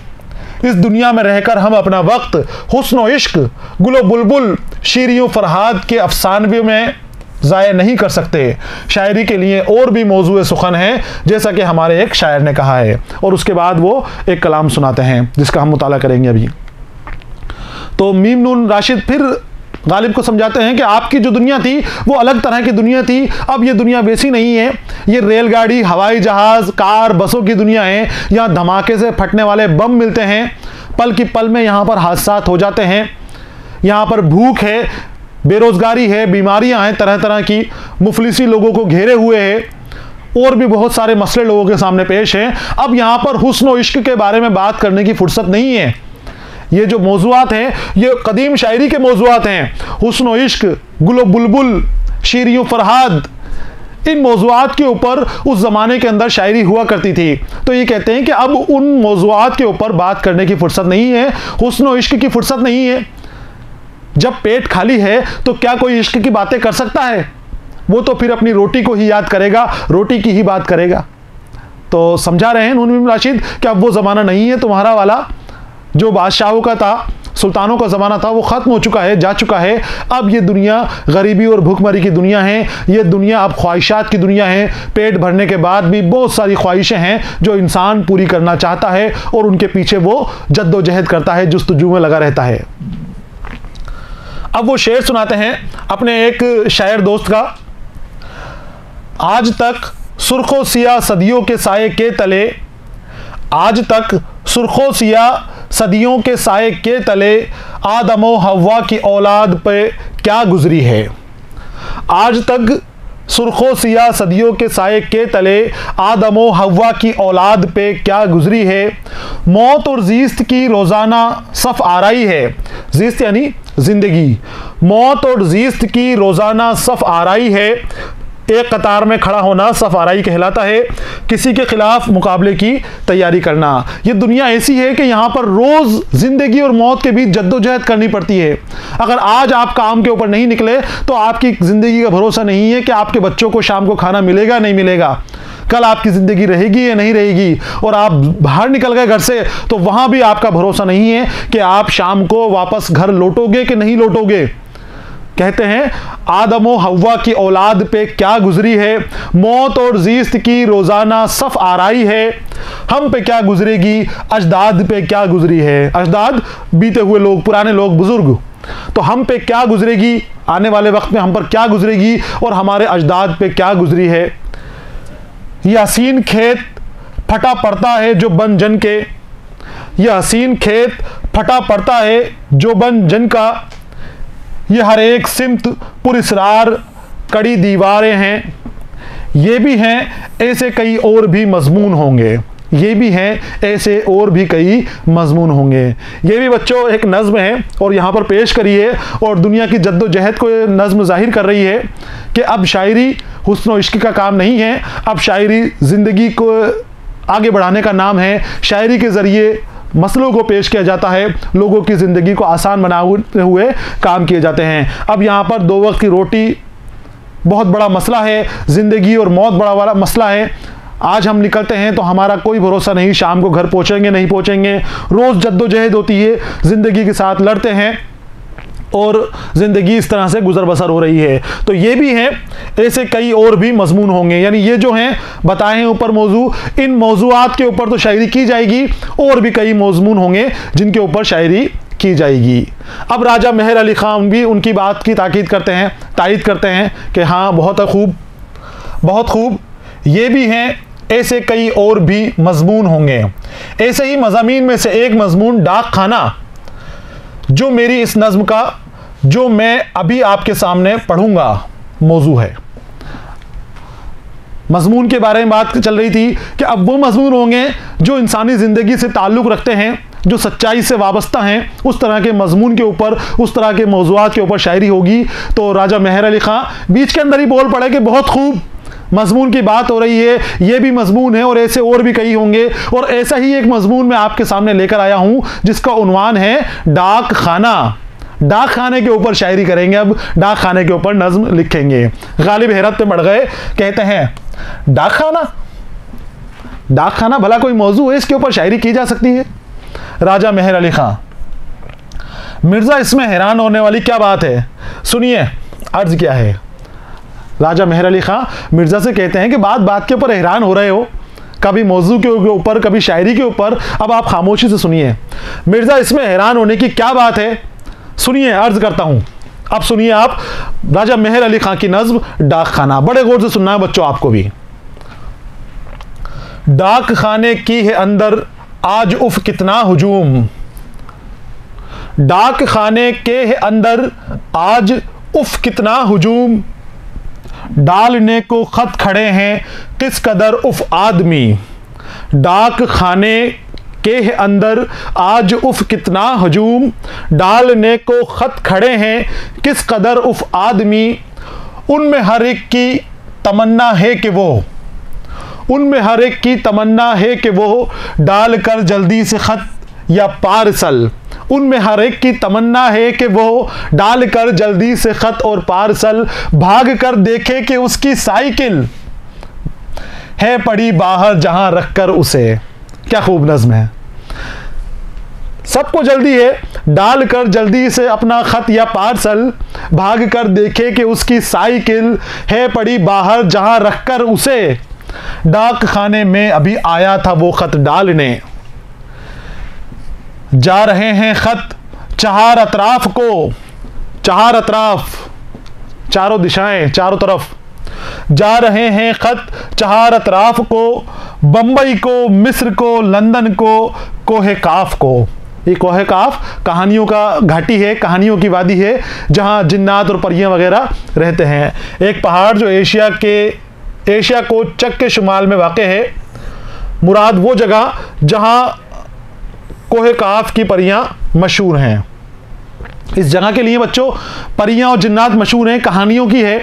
इस दुनिया में रहकर हम अपना वक्त हुस्न व इश्क, गुलो बुलबुल, शीरियों फरहाद के अफसानवे में ज़ाया नहीं कर सकते। शायरी के लिए और भी मौजूए सुखन है, जैसा कि हमारे एक शायर ने कहा है, और उसके बाद वो एक कलाम सुनाते हैं जिसका हम मुताला करेंगे अभी। तो मीम नून राशिद फिर गालिब को समझाते हैं कि आपकी जो दुनिया थी वो अलग तरह की दुनिया थी, अब ये दुनिया वैसी नहीं है। ये रेलगाड़ी, हवाई जहाज़, कार, बसों की दुनिया है। यहाँ धमाके से फटने वाले बम मिलते हैं, पल की पल में यहाँ पर हादसा हो जाते हैं। यहाँ पर भूख है, बेरोज़गारी है, बीमारियां हैं तरह तरह की, मुफलिसी लोगों को घेरे हुए है, और भी बहुत सारे मसले लोगों के सामने पेश हैं। अब यहाँ पर हुस्न व इश्क के बारे में बात करने की फुर्सत नहीं है। ये जो मौजूआत हैं ये कदीम शायरी के मौजूआत हैं। हुस्न व इश्क, गुलो बुलबुल, शीरियों फरहाद, इन मौजूआत के ऊपर उस ज़माने के अंदर शायरी हुआ करती थी। तो ये कहते हैं कि अब उन मौजूआत के ऊपर बात करने की फुर्सत नहीं है, हुस्न व इश्क की फुर्सत नहीं है। जब पेट खाली है तो क्या कोई इश्क की बातें कर सकता है? वो तो फिर अपनी रोटी को ही याद करेगा, रोटी की ही बात करेगा। तो समझा रहे हैं नून बिन राशिद कि अब वो ज़माना नहीं है तुम्हारा वाला, जो बादशाहों का था, सुल्तानों का ज़माना था, वो ख़त्म हो चुका है, जा चुका है। अब ये दुनिया गरीबी और भूखमरी की दुनिया है। ये दुनिया अब ख्वाहिशात की दुनिया है। पेट भरने के बाद भी बहुत सारी ख्वाहिशें हैं जो इंसान पूरी करना चाहता है और उनके पीछे वो जद्दोजहद करता है, जुस्तजू में लगा रहता है। अब वो शेर सुनाते हैं अपने एक शायर दोस्त का। आज तक सुर्खों सिया सदियों के साए के तले, आज तक सुर्खों सिया सदियों के साए के तले, आदम व हव्वा की औलाद पे क्या गुजरी है। आज तक सुर्खों सिया सदियों के साए के तले, आदम व हव्वा की औलाद पे क्या गुजरी है। मौत और जीस्त की रोज़ाना सफ़ आराई है, जीस्त यानी ज़िंदगी, मौत और जीस्त की रोज़ाना सफ़ आराई है। एक कतार में खड़ा होना सफ़ आराई कहलाता है, किसी के खिलाफ मुकाबले की तैयारी करना। ये दुनिया ऐसी है कि यहाँ पर रोज़ ज़िंदगी और मौत के बीच जद्दोजहद करनी पड़ती है। अगर आज आप काम के ऊपर नहीं निकले तो आपकी ज़िंदगी का भरोसा नहीं है कि आपके बच्चों को शाम को खाना मिलेगा नहीं मिलेगा, कल आपकी ज़िंदगी रहेगी या नहीं रहेगी। और आप बाहर निकल गए घर से तो वहाँ भी आपका भरोसा नहीं है कि आप शाम को वापस घर लौटोगे कि नहीं लौटोगे। कहते हैं आदम व हव्वा की औलाद पे क्या गुजरी है, मौत और जीस्त की रोज़ाना सफ़ आराई है। हम पे क्या गुजरेगी, अजदाद पे क्या गुजरी है। अजदाद बीते हुए लोग, पुराने लोग, बुजुर्ग। तो हम पे क्या गुजरेगी, आने वाले वक्त में हम पर क्या गुजरेगी और हमारे अजदाद पे क्या गुजरी है। यह हसीन खेत फटा पड़ता है जो बन जन के, यह हसीन खेत फटा पड़ता है जो बन जन का। ये हर एक सिमत पुरस्रार कड़ी दीवारें हैं। ये भी हैं ऐसे कई और भी मजमून होंगे, ये भी हैं ऐसे और भी कई मजमून होंगे। ये भी बच्चों एक नज़्म है और यहाँ पर पेश करी है और दुनिया की जद्दोजहद को ये नज़्म ज़ाहिर कर रही है कि अब शायरी हुस्न और इश्क का काम नहीं है, अब शायरी ज़िंदगी को आगे बढ़ाने का नाम है। शायरी के ज़रिए मसलों को पेश किया जाता है, लोगों की ज़िंदगी को आसान बनाते हुए काम किए जाते हैं। अब यहाँ पर दो वक्त की रोटी बहुत बड़ा मसला है, ज़िंदगी और मौत बड़ा वाला मसला है। आज हम निकलते हैं तो हमारा कोई भरोसा नहीं, शाम को घर पहुँचेंगे नहीं पहुँचेंगे। रोज़ जद्दोजहद होती है, ज़िंदगी के साथ लड़ते हैं और ज़िंदगी इस तरह से गुजर बसर हो रही है। तो ये भी हैं ऐसे कई और भी मजमून होंगे। यानी ये जो हैं बताए हैं ऊपर मौजू, इन मौजूआत के ऊपर तो शायरी की जाएगी और भी कई मजमून होंगे जिनके ऊपर शायरी की जाएगी। अब राजा मेहर अली ख़ान भी उनकी बात की ताकीद करते हैं कि हाँ बहुत खूब, बहुत खूब। ये भी हैं ऐसे कई और भी मजमून होंगे। ऐसे ही मज़ामीन में से एक मजमून डाक खाना, जो मेरी इस नज़्म का, जो मैं अभी आपके सामने पढ़ूंगा, मौजू है। मजमून के बारे में बात चल रही थी कि अब वो मजमून होंगे जो इंसानी ज़िंदगी से ताल्लुक़ रखते हैं, जो सच्चाई से वाबस्ता हैं, उस तरह के मजमून के ऊपर, उस तरह के मौज़ूआत के ऊपर शायरी होगी। तो राजा मेहर अली ख़ान बीच के अंदर ही बोल पड़े कि बहुत खूब, मजमून की बात हो रही है, ये भी मजमून है और ऐसे और भी कई होंगे। और ऐसा ही एक मजमून मैं आपके सामने लेकर आया हूं जिसका उन्वान है डाक खाना। डाक खाने के ऊपर शायरी करेंगे, अब डाक खाने के ऊपर नज्म लिखेंगे। गालिब हैरत पे बढ़ गए, कहते हैं डाक खाना, डाक खाना भला कोई मौजू है, इसके ऊपर शायरी की जा सकती है। राजा मेहर अली ख़ान, मिर्ज़ा इसमें हैरान होने वाली क्या बात है, सुनिए अर्ज क्या है। राजा मेहर अली ख़ान मिर्ज़ा से कहते हैं कि बात बात के ऊपर हैरान हो रहे हो, कभी मौजू के ऊपर, कभी शायरी के ऊपर, अब आप खामोशी से सुनिए। मिर्ज़ा इसमें हैरान होने की क्या बात है, सुनिए अर्ज करता हूँ। अब सुनिए आप राजा मेहर अली ख़ान की नज़्म डाक खाना, बड़े गौर से सुनना है बच्चों आपको भी। डाक खाने की है अंदर आज उफ कितना हुजूम, डाक खाने के है अंदर आज उफ कितना हुजूम, डालने को खत खड़े हैं किस कदर उफ आदमी, डाक खाने के अंदर आज उफ कितना हजूम, डालने को खत खड़े हैं किस कदर उफ आदमी, उनमें हर एक की तमन्ना है कि वो, उनमें हर एक की तमन्ना है कि वो डाल कर जल्दी से खत या पार्सल, उनमें हर एक की तमन्ना है कि वो डाल कर जल्दी से खत और पार्सल, भाग कर देखे कि उसकी साइकिल है पड़ी बाहर जहां रखकर उसे। क्या खूब नज्म है। सबको जल्दी है, डाल कर जल्दी से अपना खत या पार्सल, भाग कर देखे कि उसकी साइकिल है पड़ी बाहर जहां रखकर उसे। डाक खाने में अभी आया था वो खत डालने, जा रहे हैं खत चार अतराफ को, चार अतराफ चारों दिशाएं, चारों तरफ जा रहे हैं खत चार अतराफ को, बंबई को, मिस्र को, लंदन को, कोहे काफ को। ये कोहे काफ कहानियों का घाटी है, कहानियों की वादी है जहां जिन्नात और परियां वगैरह रहते हैं। एक पहाड़ जो एशिया को चक के शुमाल में वाक़ है। मुराद वो जगह जहां कोहे काफ की परियां मशहूर हैं। इस जगह के लिए बच्चों परियां और जिन्नात मशहूर हैं, कहानियों की है।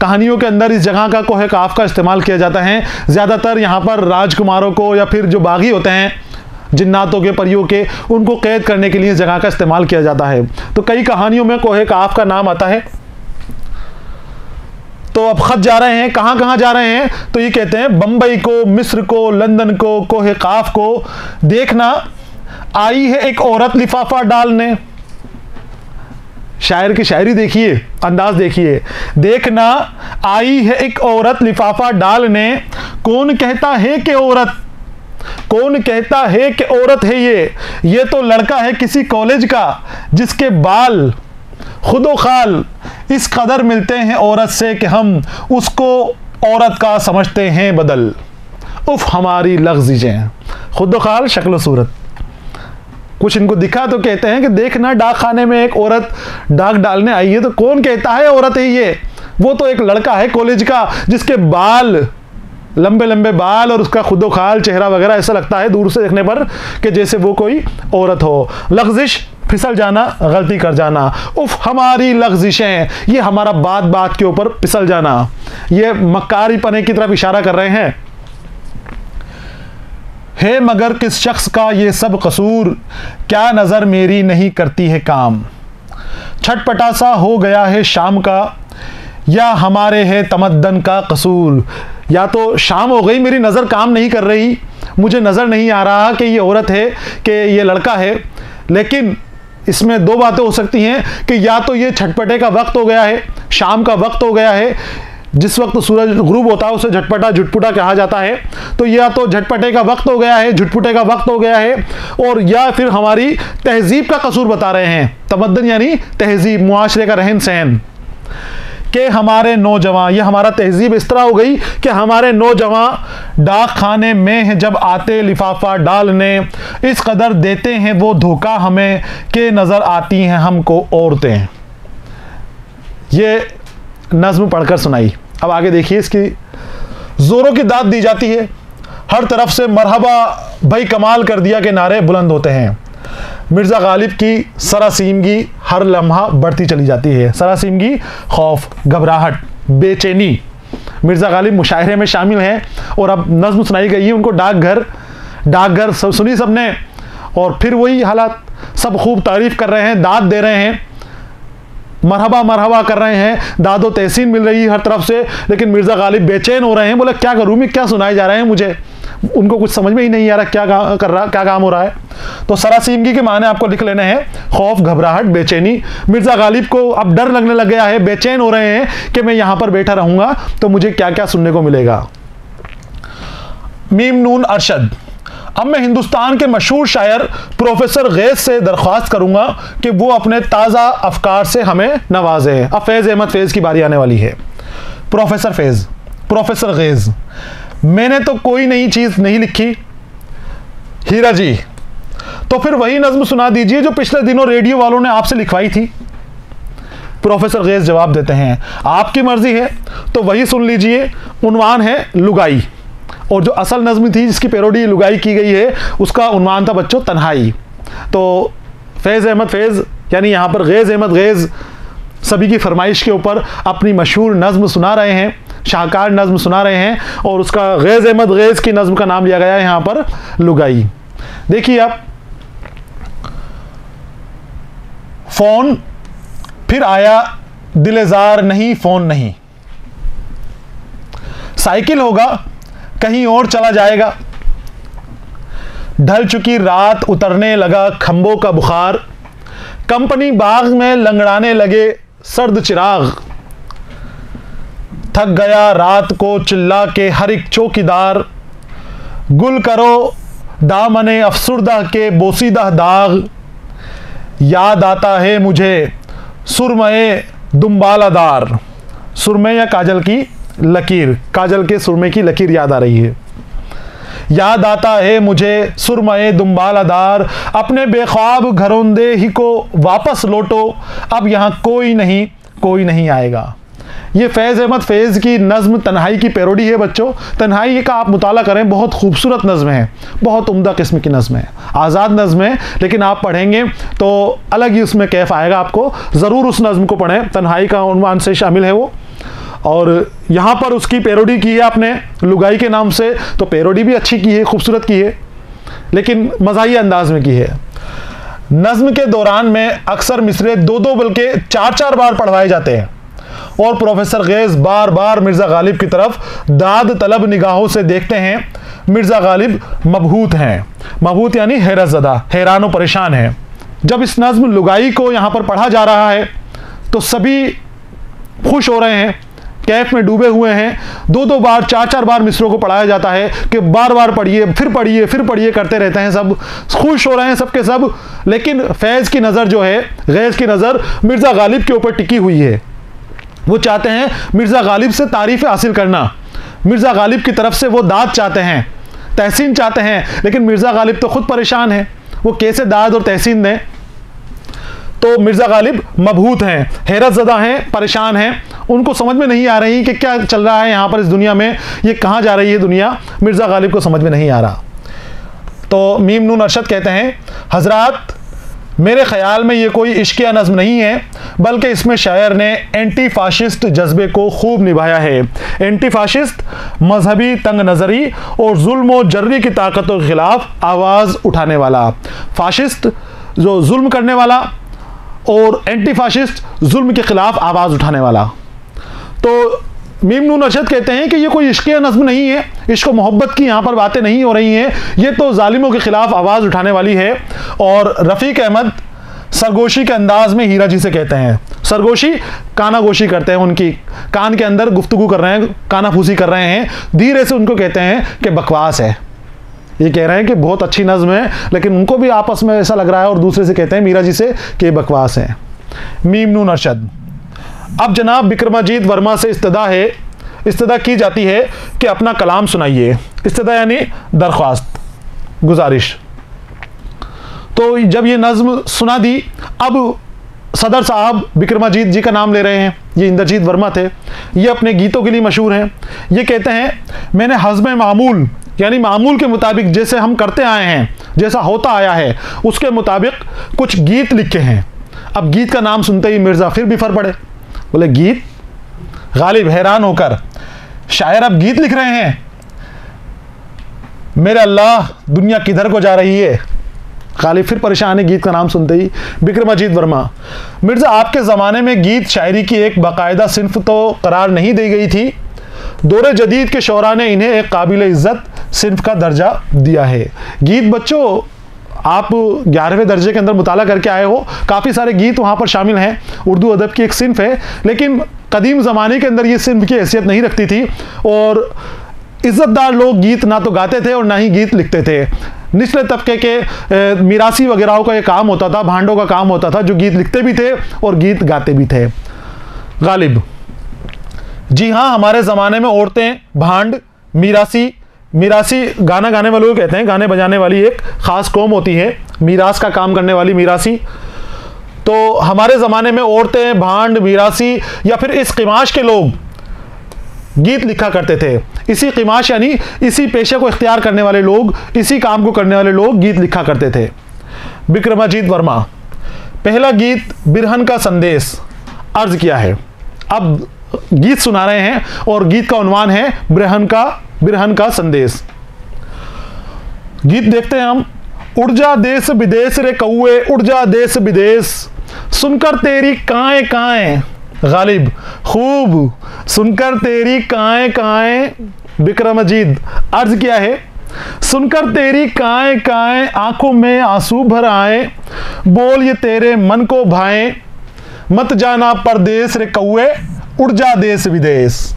कहानियों के अंदर इस जगह का कोहे काफ का इस्तेमाल किया जाता है। ज़्यादातर यहाँ पर राजकुमारों को या फिर जो बागी होते हैं जिन्नातों के, परियों के, उनको कैद करने के लिए इस जगह का इस्तेमाल किया जाता है। तो कई कहानियों में कोहे काफ का नाम आता है। तो अब खत जा रहे हैं, कहाँ कहाँ जा रहे हैं? तो ये कहते हैं बंबई को, मिस्र को, लंदन को, कोहे काफ को। देखना आई है एक औरत लिफाफा डालने। शायर की शायरी देखिए, अंदाज देखिए। देखना आई है एक औरत लिफाफा डालने, कौन कहता है कि औरत, कौन कहता है कि औरत है ये तो लड़का है किसी कॉलेज का, जिसके बाल खुदो खाल इस कदर मिलते हैं औरत से कि हम उसको औरत का समझते हैं बदल। उफ हमारी लफ्ज़ें, खुदो खाल शक्ल सूरत। कुछ इनको दिखा तो कहते हैं कि देखना डाक खाने में एक औरत डाक डालने आई है, तो कौन कहता है औरत है ये, वो तो एक लड़का है कॉलेज का, जिसके बाल लंबे लंबे बाल और उसका खुदो खाल चेहरा वगैरह, ऐसा लगता है दूर से देखने पर कि जैसे वो कोई औरत हो। लग़्ज़िश फिसल जाना, गलती कर जाना। उफ हमारी लग़्ज़िशें, ये हमारा बात बात के ऊपर फिसल जाना। ये मक्कारी पने की तरफ इशारा कर रहे हैं। है मगर किस शख्स का ये सब कसूर, क्या नज़र मेरी नहीं करती है काम। छटपटा सा हो गया है शाम का, या हमारे है तमद्दन का कसूर। या तो शाम हो गई, मेरी नज़र काम नहीं कर रही, मुझे नज़र नहीं आ रहा कि ये औरत है कि ये लड़का है। लेकिन इसमें दो बातें हो सकती हैं कि या तो ये छटपटे का वक्त हो गया है, शाम का वक्त हो गया है, जिस वक्त सूरज गुरूब होता है उसे झटपटा झुटपुटा कहा जाता है। तो या तो झटपटे का वक्त हो गया है, झुटपुटे का वक्त हो गया है, और या फिर हमारी तहजीब का कसूर बता रहे हैं। तमद्दन यानी तहजीब, मुआशरे का रहन सहन। कि हमारे नौजवान, यह हमारा तहजीब इस तरह हो गई कि हमारे नौजवान डाक खाने में हैं जब आते लिफाफा डालने, इस कदर देते हैं वो धोखा हमें कि नज़र आती हैं हमको औरतें। ये नज़्म पढ़कर सुनाई। अब आगे देखिए, इसकी ज़ोरों की दाद दी जाती है। हर तरफ से मरहबा भाई कमाल कर दिया के नारे बुलंद होते हैं। मिर्ज़ा गालिब की सरासीमगी हर लम्हा बढ़ती चली जाती है। सरासीमगी खौफ, घबराहट, बेचैनी। मिर्ज़ा गालिब मुशायरे में शामिल हैं और अब नज़्म सुनाई गई है उनको। डाकघर सब सुनी सबने, और फिर वही हालात, सब खूब तारीफ़ कर रहे हैं, दाद दे रहे हैं, मरहबा मरहबा कर रहे हैं, दादो तहसीन मिल रही है हर तरफ से। लेकिन मिर्ज़ा गालिब बेचैन हो रहे हैं, बोले क्या करूँ मैं, क्या सुनाए जा रहे हैं मुझे। उनको कुछ समझ में ही नहीं आ रहा क्या काम हो रहा है। तो सरासीमगी के माने आपको लिख लेने हैं, खौफ, घबराहट, बेचैनी। मिर्ज़ा गालिब को अब डर लगने लग गया है, बेचैन हो रहे हैं कि मैं यहाँ पर बैठा रहूँगा तो मुझे क्या क्या सुनने को मिलेगा। मीम नून अरशद। अब मैं हिंदुस्तान के मशहूर शायर प्रोफेसर गैज़ से दरख्वास्त करूंगा कि वो अपने ताज़ा अफकार से हमें नवाजे। अब फैज़ अहमद फैज़ की बारी आने वाली है। प्रोफेसर फैज़, प्रोफेसर गैज़, मैंने तो कोई नई चीज़ नहीं लिखी हीरा जी, तो फिर वही नज़्म सुना दीजिए जो पिछले दिनों रेडियो वालों ने आपसे लिखवाई थी। प्रोफेसर गैज़ जवाब देते हैं, आपकी मर्ज़ी है तो वही सुन लीजिए। उन्वान है लुगाई, और जो असल नज़्म थी जिसकी पैरोडी लुगाई की गई है उसका उन्वान था बच्चों तन्हाई। तो फैज़ अहमद फैज़ यानी यहाँ पर गैज़ अहमद गैज़ सभी की फरमाइश के ऊपर अपनी मशहूर नज़्म सुना रहे हैं, शाहकार नज़्म सुना रहे हैं, और उसका गैज़ अहमद गैज़ की नज़्म का नाम लिया गया है यहाँ पर लुगाई। देखिए आप, फोन, फिर आया दिलेजार नहीं फोन नहीं। साइकिल होगा कहीं और चला जाएगा, ढल चुकी रात उतरने लगा खंभों का बुखार, कंपनी बाग में लंगड़ाने लगे सर्द चिराग, थक गया रात को चिल्ला के हर एक चौकीदार, गुल करो दामने अफसुर्दा के बोसीदा दाग, याद आता है मुझे सुरमए दुम्बालादार। सुरमे या काजल की लकीर, काजल के सुरमे की लकीर याद आ रही है। याद आता है मुझे सुरमए दुम्बालादार, अपने बेख्वाब घरौंदे ही को वापस लौटो, अब यहाँ कोई नहीं आएगा। ये फैज़ अहमद फैज़ की नज़्म तन्हाई की पैरोडी है बच्चों। तन्हाई का आप मुताला करें, बहुत खूबसूरत नज़्म है, बहुत उम्दा किस्म की नज़्म है, आज़ाद नज़्म है, लेकिन आप पढ़ेंगे तो अलग ही उसमें कैफ आएगा आपको। ज़रूर उस नज़्म को पढ़ें, तन्हाई का उन्वान से शामिल है वो। और यहाँ पर उसकी पैरोडी की है आपने लुगाई के नाम से, तो पैरोडी भी अच्छी की है, खूबसूरत की है, लेकिन मज़ाहिया अंदाज में की है। नज़्म के दौरान में अक्सर मिसरे 2-2 बल्कि 4-4 बार पढ़वाए जाते हैं और प्रोफेसर गैस बार बार मिर्ज़ा गालिब की तरफ दाद तलब निगाहों से देखते हैं। मिर्ज़ा गालिब मबहूत हैं, मबहूत यानी हैरत ज़दा, हैरान और परेशान हैं। जब इस नज़्म लुगाई को यहाँ पर पढ़ा जा रहा है तो सभी खुश हो रहे हैं, कैफ में डूबे हुए हैं। 2-2 बार 4-4 बार मिसरों को पढ़ाया जाता है कि बार बार पढ़िए फिर पढ़िए करते रहते हैं, सब खुश हो रहे हैं सबके सब। लेकिन फैज़ की नज़र जो है, गैस की नज़र मिर्ज़ा गालिब के ऊपर टिकी हुई है। वो चाहते हैं मिर्ज़ा गालिब से तारीफ़ हासिल करना, मिर्ज़ा गालिब की तरफ से वो दाद चाहते हैं, तहसीन चाहते हैं, लेकिन मिर्ज़ा गालिब तो खुद परेशान है, वो कैसे दाद और तहसीन दें। तो मिर्ज़ा गालिब मबहूत हैं, हैरत ज़दा हैं, परेशान हैं, उनको समझ में नहीं आ रही कि क्या चल रहा है यहाँ पर इस दुनिया में, ये कहाँ जा रही है दुनिया, मिर्ज़ा गालिब को समझ में नहीं आ रहा। तो मीम नून अरशद कहते हैं, हज़रात मेरे ख़्याल में ये कोई इश्किया नज़्म नहीं है, बल्कि इसमें शायर ने एंटी फाशिस्ट जज्बे को खूब निभाया है। एंटी फाशिस्ट मजहबी तंग नज़री और जुल्म और जर्री की ताकतों के ख़िलाफ़ आवाज़ उठाने वाला, फाशिस्ट जो जुल्म करने वाला और एंटी फाशिस्ट जुल्म के ख़िलाफ़ आवाज़ उठाने वाला। तो मीम नून अरशद कहते हैं कि ये कोई इश्किया नज़्म नहीं है, इश्क मोहब्बत की यहाँ पर बातें नहीं हो रही हैं, ये तो जालिमों के ख़िलाफ़ आवाज़ उठाने वाली है। और रफ़ीक अहमद सरगोशी के अंदाज में हीरा जी से कहते हैं, सरगोशी कानागोशी करते हैं, उनकी कान के अंदर गुफ्तगू कर रहे हैं, कानाफूसी कर रहे हैं, धीरे से उनको कहते हैं कि बकवास है। ये कह रहे हैं कि बहुत अच्छी नज़्म है, लेकिन उनको भी आपस में ऐसा लग रहा है और दूसरे से कहते हैं मीरा जी से कि बकवास है। मीम नून अरशद। अब जनाब बिक्रमाजीत वर्मा से इस्तदा की जाती है कि अपना कलाम सुनाइए। इस्तदा यानी दरख्वास्त, गुजारिश। तो जब ये नज़्म सुना दी, अब सदर साहब बिक्रमाजीत जी का नाम ले रहे हैं, ये इंद्रजीत वर्मा थे, ये अपने गीतों के लिए मशहूर हैं। ये कहते हैं, मैंने हज़्म मामूल यानी मामूल के मुताबिक जैसे हम करते आए हैं, जैसा होता आया है, उसके मुताबिक कुछ गीत लिखे हैं। अब गीत का नाम सुनते ही मिर्ज़ा फिर बिफर पड़े, बोले गीत? गालिब हैरान होकर, शायर अब गीत लिख रहे हैं? मेरे अल्लाह दुनिया किधर को जा रही है? गालिब फिर परेशान है गीत का नाम सुनते ही। बिक्रमाजीत वर्मा, मिर्ज़ा आपके ज़माने में गीत शायरी की एक बाकायदा सिन्फ तो करार नहीं दी गई थी, दौरे जदीद के शोरा ने इन्हें एक काबिल इज़्ज़त सिन्फ का दर्जा दिया है। गीत बच्चों आप 11वें दर्जे के अंदर मुताला करके आए हो, काफ़ी सारे गीत वहाँ पर शामिल हैं, उर्दू अदब की एक सिन्फ है, लेकिन कदीम ज़माने के अंदर ये सिन्फ की हैसियत नहीं रखती थी और इज़्ज़तदार लोग गीत ना तो गाते थे और ना ही गीत लिखते थे। निचले तबके के मिरासी वगैरह का ये काम होता था, भांडों का काम होता था, जो गीत लिखते भी थे और गीत गाते भी थे। गालिब, जी हाँ, हमारे ज़माने में औरतें भांड, मिरासी गाना गाने वालों को कहते हैं, गाने बजाने वाली एक ख़ास कौम होती है, मीरास का काम करने वाली मिरासी। तो हमारे ज़माने में औरतें, भांड, मिरासी या फिर इस क़िमाश के लोग गीत लिखा करते थे। इसी क़िमाश यानी इसी पेशे को इख्तियार करने वाले लोग, इसी काम को करने वाले लोग गीत लिखा करते थे। बिक्रमाजीत वर्मा, पहला गीत बिरहन का संदेश अर्ज़ किया है। अब गीत सुना रहे हैं और गीत का उन्वान है बिरहन का संदेश। गीत देखते हैं हम। उड़ जा देश विदेश रे कौए, उड़ जा देश विदेश, सुनकर तेरी काएं काएं, गालिब खूब सुनकर तेरी काएं काएं, बिक्रमजीत अर्ज किया है, सुनकर तेरी काएं काएं आंखों में आंसू भर आए, बोल ये तेरे मन को भाए, मत जाना परदेस रे कौए, उड़ जा देश विदेश।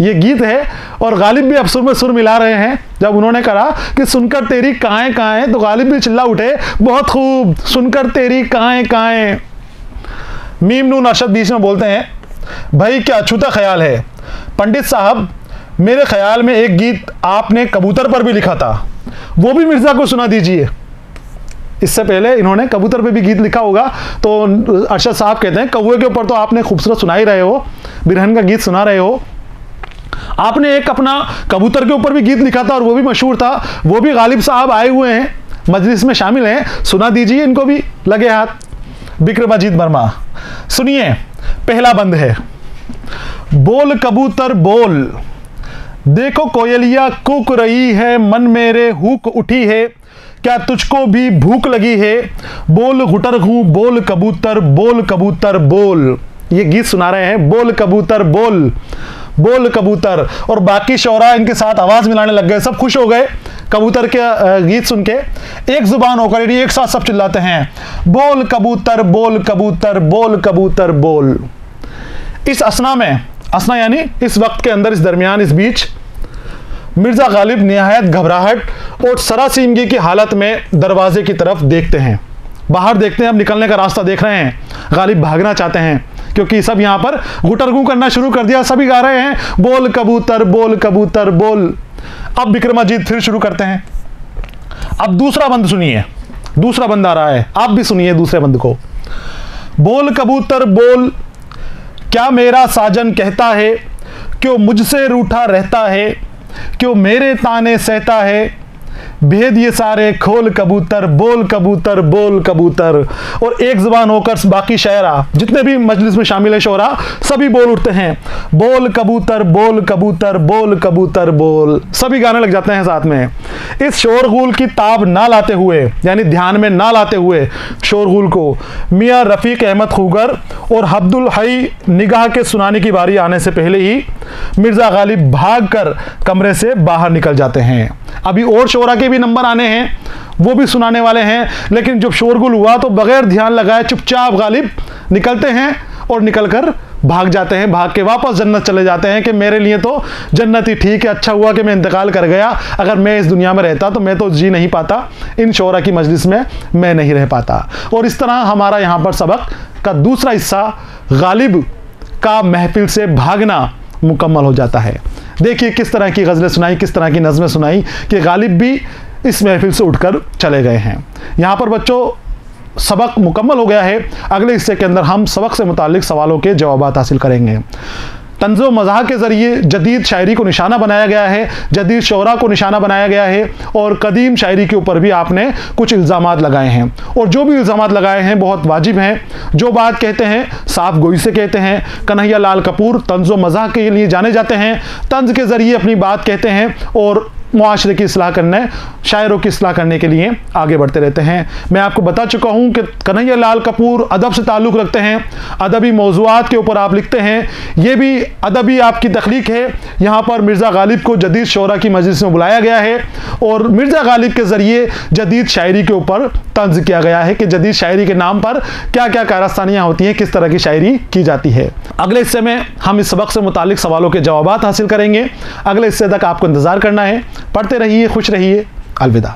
ये गीत है और गालिब भी अब सुर में सुर मिला रहे हैं। जब उन्होंने कहा कि सुनकर तेरी काएं काएं, तो गालिब भी चिल्ला उठे, बहुत खूब, सुनकर तेरी काएं काएं। मीम नून अरशद बीच में बोलते हैं, भाई क्या अछूता ख्याल है पंडित साहब, मेरे ख्याल में एक गीत आपने कबूतर पर भी लिखा था, वो भी मिर्ज़ा को सुना दीजिए। इससे पहले इन्होंने कबूतर पे भी गीत लिखा होगा, तो अरशद साहब कहते हैं कौवे के ऊपर तो आपने खूबसूरत सुना ही रहे हो, बिरहन का गीत सुना रहे हो, आपने एक अपना कबूतर के ऊपर भी गीत लिखा था और वो भी मशहूर था, वो भी गालिब साहब आए हुए हैं, मजलिस में शामिल हैं, सुना दीजिए इनको भी लगे हाथ। बिक्रमजीत वर्मा, सुनिए, पहला बंद है। बोल कबूतर बोल, देखो कोयलिया कूक रही है, मन मेरे हुक उठी है, क्या तुझको भी भूख लगी है, बोल गुटर हूं, बोल कबूतर, बोल कबूतर बोल। ये गीत सुना रहे हैं, बोल कबूतर बोल, बोल कबूतर। और बाकी शौरा इनके साथ आवाज मिलाने लग गए, सब खुश हो गए कबूतर के गीत सुन के, एक जुबान होकर एक साथ सब चिल्लाते हैं, बोल कबूतर, बोल कबूतर, बोल कबूतर बोल। इस असना में, असना यानी इस वक्त के अंदर, इस दरमियान, इस बीच मिर्जा गालिब निहायत घबराहट और सरासीमगी की हालत में दरवाजे की तरफ देखते हैं, बाहर देखते हैं, अब निकलने का रास्ता देख रहे हैं, गालिब भागना चाहते हैं क्योंकि सब यहां पर गुटरगू करना शुरू कर दिया, सभी गा रहे हैं बोल कबूतर, बोल कबूतर बोल। अब बिक्रमाजीत फिर शुरू करते हैं। अब दूसरा बंद सुनिए, दूसरा बंद आ रहा है, आप भी सुनिए दूसरे बंद को। बोल कबूतर बोल, क्या मेरा साजन कहता है, क्यों मुझसे रूठा रहता है, क्यों मेरे ताने सहता है, भेद ये सारे खोल कबूतर, बोल कबूतर, बोल कबूतर। और एक जुबान होकर बाकी शायरा जितने भी मजलिस में शामिल है शोरा, सभी बोल उठते हैं, बोल कबूतर, बोल कबूतर, बोल कबूतर बोल। सभी गाने लग जाते हैं साथ में। इस शोरगुल की ताब ना लाते हुए, यानी ध्यान में ना लाते हुए शोरगुल को, मियाँ रफ़ीक अहमद खूगर और अब्दुल हई निगाह के सुनाने की बारी आने से पहले ही मिर्ज़ा गालिब भागकर कमरे से बाहर निकल जाते हैं। अभी और शोरा के भी नंबर आने हैं, वो भी सुनाने वाले हैं, लेकिन जब शोरगुल हुआ तो बगैर ध्यान लगाए चुपचाप गालिब निकलते हैं और निकलकर भाग जाते हैं, भाग के वापस जन्नत चले जाते हैं कि मेरे लिए तो जन्नत ही ठीक है, अच्छा हुआ कि मैं इंतकाल कर गया, अगर मैं इस दुनिया में रहता तो मैं तो जी नहीं पाता, इन शोरा की मजलिस में मैं नहीं रह पाता। और इस तरह हमारा यहाँ पर सबक का दूसरा हिस्सा गालिब का महफिल से भागना मुकम्मल हो जाता है। देखिए किस तरह की गज़लें सुनाई, किस तरह की नज़में सुनाई कि गालिब भी इस महफिल से उठकर चले गए हैं। यहाँ पर बच्चों सबक मुकम्मल हो गया है। अगले हिस्से के अंदर हम सबक से मुताल्लिक सवालों के जवाबात हासिल करेंगे। तंज़ो मज़ाह के ज़रिए जदीद शायरी को निशाना बनाया गया है, जदीद शौरा को निशाना बनाया गया है और कदीम शायरी के ऊपर भी आपने कुछ इल्ज़ामात लगाए हैं, और जो भी इल्ज़ामात लगाए हैं बहुत वाजिब हैं। जो बात कहते हैं साफ गोई से कहते हैं। कन्हैया लाल कपूर तंज़ो मज़ाह के लिए जाने जाते हैं, तंज़ के ज़रिए अपनी बात कहते हैं और मुआशरे की इस्लाह करने, शायरों की इस्लाह करने के लिए आगे बढ़ते रहते हैं। मैं आपको बता चुका हूं कि कन्हैया लाल कपूर अदब से ताल्लुक़ रखते हैं, अदबी मौज़ूआत के ऊपर आप लिखते हैं, ये भी अदबी आपकी तख्लीक है। यहाँ पर मिर्ज़ा गालिब को जदीद शौरा की मजलिस में बुलाया गया है और मिर्ज़ा गालिब के ज़रिए जदीद शायरी के ऊपर तंज़ किया गया है कि जदीद शायरी के नाम पर क्या क्या कारस्तानियाँ होती हैं, किस तरह की शायरी की जाती है। अगले हिस्से में हम इस सबक से मुताल्लिक सवालों के जवाबात हासिल करेंगे। अगले हिस्से तक आपको इंतज़ार करना है। पढ़ते रहिए, खुश रहिए, अलविदा।